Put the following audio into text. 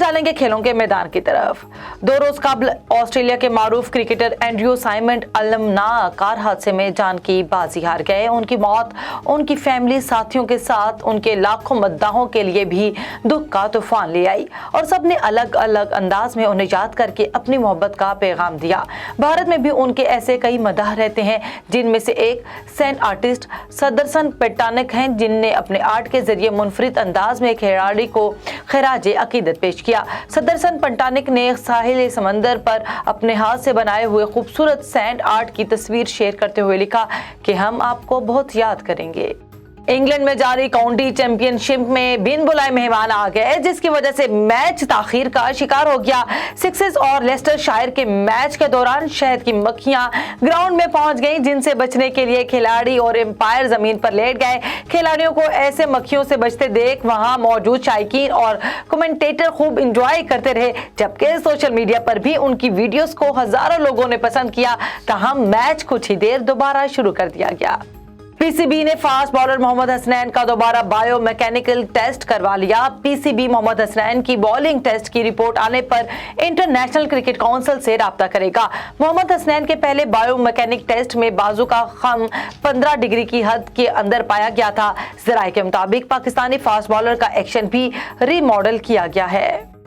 चलेंगे खेलों के मैदान की तरफ। 2 रोज कबल ऑस्ट्रेलिया के मारूफ क्रिकेटर एंड्रयू साइमंड अलमनाक कार हादसे में जान की बाजी हार गए। उनकी मौत उनकी फैमिली, साथियों के साथ उनके लाखों मद्दाहों के लिए भी दुख का तूफान ले आई और सबने अलग अलग अंदाज में उन्हें याद करके अपनी मोहब्बत का पैगाम दिया। भारत में भी उनके ऐसे कई मदाह रहते हैं, जिनमें से एक सेंट आर्टिस्ट सदरसन पट्टानक हैं, जिनने अपने आर्ट के जरिए मुनफरिद अंदाज में खिलाड़ी को खराजे अकीदत पेश किया। सदरसन पट्टानक ने साहिल समंदर पर अपने हाथ से बनाए हुए खूबसूरत सैंड आर्ट की तस्वीर शेयर करते हुए लिखा कि हम आपको बहुत याद करेंगे। इंग्लैंड में जारी काउंटी चैंपियनशिप में बिन बुलाए मेहमान आ गए, जिसकी वजह से मैच ताखीर का शिकार हो गया। सिक्सेस और लेस्टर शायर के मैच के दौरान शहद की मक्खियां ग्राउंड में पहुंच गईं, जिनसे बचने के लिए खिलाड़ी और एम्पायर जमीन पर लेट गए। खिलाड़ियों को ऐसे मक्खियों से बचते देख वहां मौजूद शायकीन और कमेंटेटर खूब इंजॉय करते रहे, जबकि सोशल मीडिया पर भी उनकी वीडियोस को हजारों लोगों ने पसंद किया। ताहम मैच कुछ ही देर दोबारा शुरू कर दिया गया। पीसीबी ने फास्ट बॉलर मोहम्मद हसनैन का दोबारा बायो मैकेनिकल टेस्ट करवा लिया। पीसीबी मोहम्मद हसनैन की बॉलिंग टेस्ट की रिपोर्ट आने पर इंटरनेशनल क्रिकेट काउंसिल से राब्ता करेगा। मोहम्मद हसनैन के पहले बायो मैकेनिक टेस्ट में बाजू का खम 15 डिग्री की हद के अंदर पाया गया था। ज़राए के मुताबिक पाकिस्तानी फास्ट बॉलर का एक्शन भी रीमॉडल किया गया है।